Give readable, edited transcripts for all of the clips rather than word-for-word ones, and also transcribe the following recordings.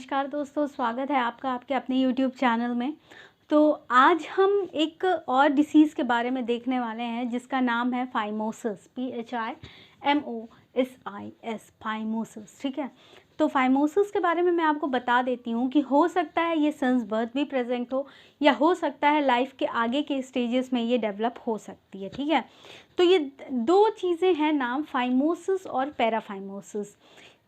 नमस्कार दोस्तों, स्वागत है आपका आपके अपने यूट्यूब चैनल में। तो आज हम एक और डिसीज़ के बारे में देखने वाले हैं जिसका नाम है फाइमोसिस, PHIMOSIS, फाइमोसिस। ठीक है, तो फाइमोसिस के बारे में मैं आपको बता देती हूँ कि हो सकता है ये सिंस बर्थ भी प्रेजेंट हो या हो सकता है लाइफ के आगे के स्टेजेस में ये डेवलप हो सकती है। ठीक है, तो ये दो चीज़ें हैं नाम, फाइमोसिस और पैराफाइमोसिस।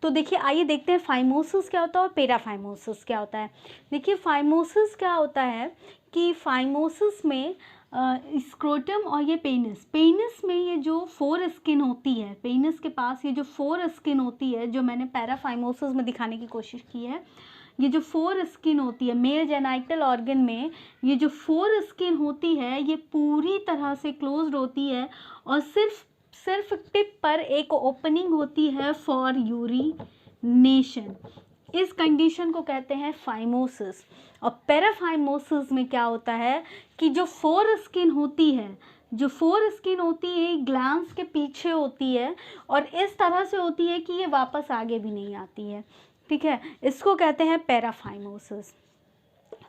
तो देखिए, आइए देखते हैं फाइमोसिस क्या होता है और पैराफाइमोसिस क्या होता है। देखिए, फाइमोसिस क्या होता है कि फाइमोसिस में स्क्रोटम और ये पेनिस में ये जो फोर स्किन होती है, पेनिस के पास ये जो फोर स्किन होती है, जो मैंने पैराफाइमोसिस में दिखाने की कोशिश की है, ये जो फोर स्किन होती है मेल जेनाइटल ऑर्गन में, ये जो फोर स्किन होती है ये पूरी तरह से क्लोज्ड होती है और सिर्फ टिप पर एक ओपनिंग होती है फॉर यूरिनेशन। इस कंडीशन को कहते हैं फाइमोसिस। और पैराफाइमोसिस में क्या होता है कि जो फोर स्किन होती है ग्लैंड्स के पीछे होती है और इस तरह से होती है कि ये वापस आगे भी नहीं आती है। ठीक है, इसको कहते हैं पैराफाइमोसिस।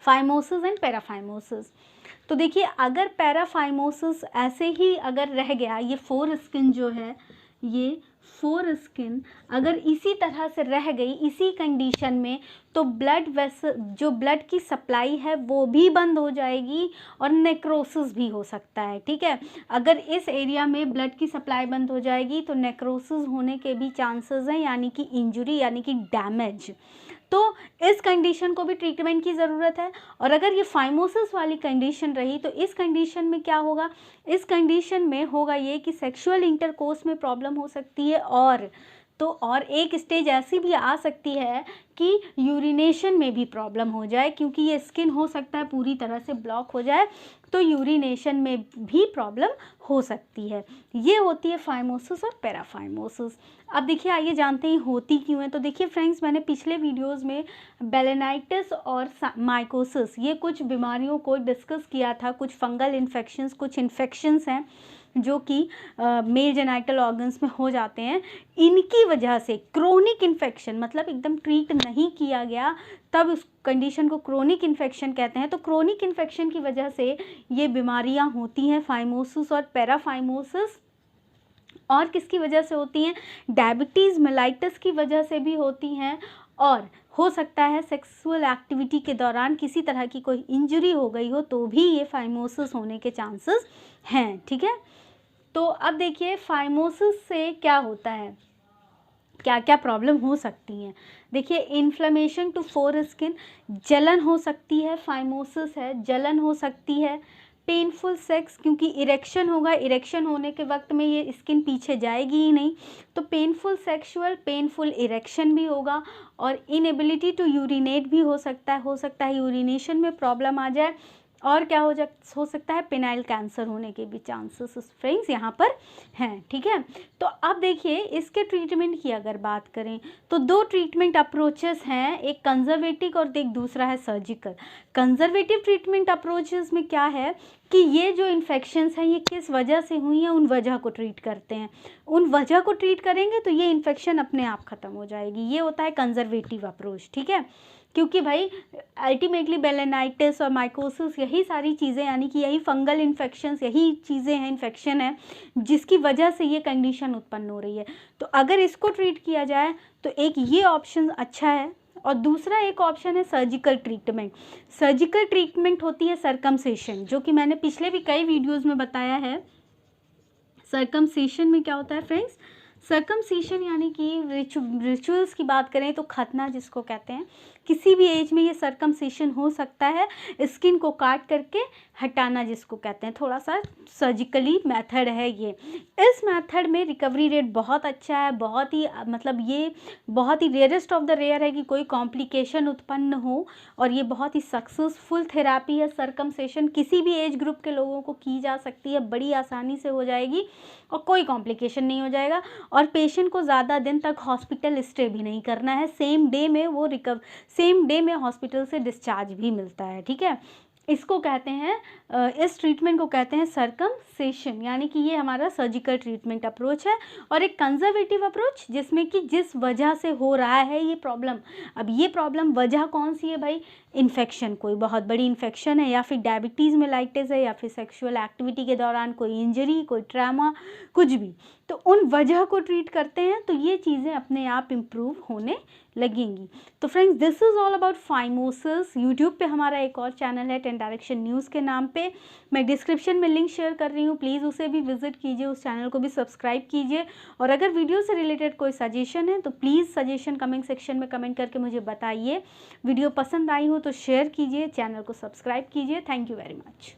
Phimosis and paraphimosis. तो देखिए, अगर पैराफाइमोसिस ऐसे ही अगर रह गया, ये फोर स्किन जो है, ये फोर स्किन अगर इसी तरह से रह गई इसी कंडीशन में, तो जो ब्लड की सप्लाई है वो भी बंद हो जाएगी और नेक्रोसिस भी हो सकता है। ठीक है, अगर इस एरिया में ब्लड की सप्लाई बंद हो जाएगी तो नेक्रोसिस होने के भी चांसेस हैं, यानी कि इंजरी, यानी कि डैमेज। तो इस कंडीशन को भी ट्रीटमेंट की ज़रूरत है। और अगर ये फाइमोसिस वाली कंडीशन रही तो इस कंडीशन में क्या होगा, इस कंडीशन में होगा ये कि सेक्सुअल इंटरकोर्स में प्रॉब्लम हो सकती है और एक स्टेज ऐसी भी आ सकती है कि यूरिनेशन में भी प्रॉब्लम हो जाए, क्योंकि ये स्किन हो सकता है पूरी तरह से ब्लॉक हो जाए, तो यूरिनेशन में भी प्रॉब्लम हो सकती है। ये होती है फाइमोसिस और पैराफाइमोसिस। अब देखिए, आइए जानते हैं होती क्यों है। तो देखिए फ्रेंड्स, मैंने पिछले वीडियोस में बेलेनाइटिस और माइकोसिस, ये कुछ बीमारियों को डिस्कस किया था। कुछ फंगल इन्फेक्शंस, कुछ इन्फेक्शंस हैं जो कि मेल जेनाइटल ऑर्गन्स में हो जाते हैं। इनकी वजह से क्रोनिक इन्फेक्शन, मतलब एकदम ट्रीट नहीं किया गया तब उस कंडीशन को क्रोनिक इन्फेक्शन कहते हैं। तो क्रोनिक इन्फेक्शन की वजह से ये बीमारियां होती हैं, फाइमोसिस और पैराफाइमोसिस। और किसकी वजह से होती हैं? डायबिटीज़ मेलाइटस की वजह से भी होती हैं, और हो सकता है सेक्सुअल एक्टिविटी के दौरान किसी तरह की कोई इंजरी हो गई हो तो भी ये फाइमोसिस होने के चांसेस हैं। ठीक है, तो अब देखिए फाइमोसिस से क्या होता है, क्या क्या प्रॉब्लम हो सकती हैं। देखिए, इन्फ्लेमेशन टू फोर स्किन, जलन हो सकती है, फाइमोसिस है, जलन हो सकती है। पेनफुल सेक्स, क्योंकि इरेक्शन होगा, इरेक्शन होने के वक्त में ये स्किन पीछे जाएगी ही नहीं, तो पेनफुल इरेक्शन भी होगा। और इनएबिलिटी टू यूरिनेट भी हो सकता है यूरिनेशन में प्रॉब्लम आ जाए। और क्या हो सकता है? पेनाइल कैंसर होने के भी चांसेस फ्रेंड्स यहाँ पर हैं। ठीक है, तो अब देखिए इसके ट्रीटमेंट की अगर बात करें तो दो ट्रीटमेंट अप्रोचेस हैं, एक कंजर्वेटिव और एक दूसरा है सर्जिकल। कंजर्वेटिव ट्रीटमेंट अप्रोचेस में क्या है कि ये जो इन्फेक्शंस हैं ये किस वजह से हुई हैं, उन वजह को ट्रीट करते हैं। उन वजह को ट्रीट करेंगे तो ये इन्फेक्शन अपने आप ख़त्म हो जाएगी। ये होता है कंजर्वेटिव अप्रोच। ठीक है, क्योंकि भाई अल्टीमेटली बेलेनाइटिस और माइकोसिस यही सारी चीज़ें, यानी कि यही फंगल इन्फेक्शंस, यही चीज़ें हैं, इन्फेक्शन है जिसकी वजह से ये कंडीशन उत्पन्न हो रही है। तो अगर इसको ट्रीट किया जाए तो एक ये ऑप्शन अच्छा है, और दूसरा एक ऑप्शन है सर्जिकल ट्रीटमेंट। सर्जिकल ट्रीटमेंट होती है सर्कमसेशन, जो कि मैंने पिछले भी कई वीडियोज़ में बताया है। सर्कमसेशन में क्या होता है फ्रेंड्स? सर्कमसीशन यानी कि रिचुअल्स की बात करें तो खतना जिसको कहते हैं, किसी भी एज में ये सर्कमसीशन हो सकता है। स्किन को काट करके हटाना जिसको कहते हैं, थोड़ा सा सर्जिकली मेथड है ये। इस मेथड में रिकवरी रेट बहुत अच्छा है, बहुत ही मतलब ये बहुत ही रेयरेस्ट ऑफ द रेयर है कि कोई कॉम्प्लिकेशन उत्पन्न हो, और ये बहुत ही सक्सेसफुल थेरापी है। सर्कमसेशन किसी भी एज ग्रुप के लोगों को की जा सकती है, बड़ी आसानी से हो जाएगी और कोई कॉम्प्लिकेशन नहीं हो जाएगा। और पेशेंट को ज़्यादा दिन तक हॉस्पिटल स्टे भी नहीं करना है, सेम डे में हॉस्पिटल से डिस्चार्ज भी मिलता है। ठीक है, इसको कहते हैं इस ट्रीटमेंट को कहते हैं सर्कमसेशन, यानी कि ये हमारा सर्जिकल ट्रीटमेंट अप्रोच है। और एक कंजर्वेटिव अप्रोच जिसमें कि जिस वजह से हो रहा है ये प्रॉब्लम, अब ये प्रॉब्लम वजह कौन सी है भाई, इन्फेक्शन, कोई बहुत बड़ी इन्फेक्शन है, या फिर डायबिटीज़ मेलाइटिस है, या फिर सेक्सुअल एक्टिविटी के दौरान कोई इंजरी, कोई ट्रामा, कुछ भी, तो उन वजह को ट्रीट करते हैं तो ये चीज़ें अपने आप इम्प्रूव होने लगेंगी। तो friends, this is all about phimosis. YouTube पे हमारा एक और चैनल है 10 डायरेक्शन न्यूज़ के नाम पे, मैं डिस्क्रिप्शन में लिंक शेयर कर रही हूँ, प्लीज़ उसे भी विजिट कीजिए, उस चैनल को भी सब्सक्राइब कीजिए। और अगर वीडियो से रिलेटेड कोई सजेशन है तो प्लीज़ सजेशन कमेंट सेक्शन में कमेंट करके मुझे बताइए। वीडियो पसंद आई हो तो शेयर कीजिए, चैनल को सब्सक्राइब कीजिए। Thank you very much.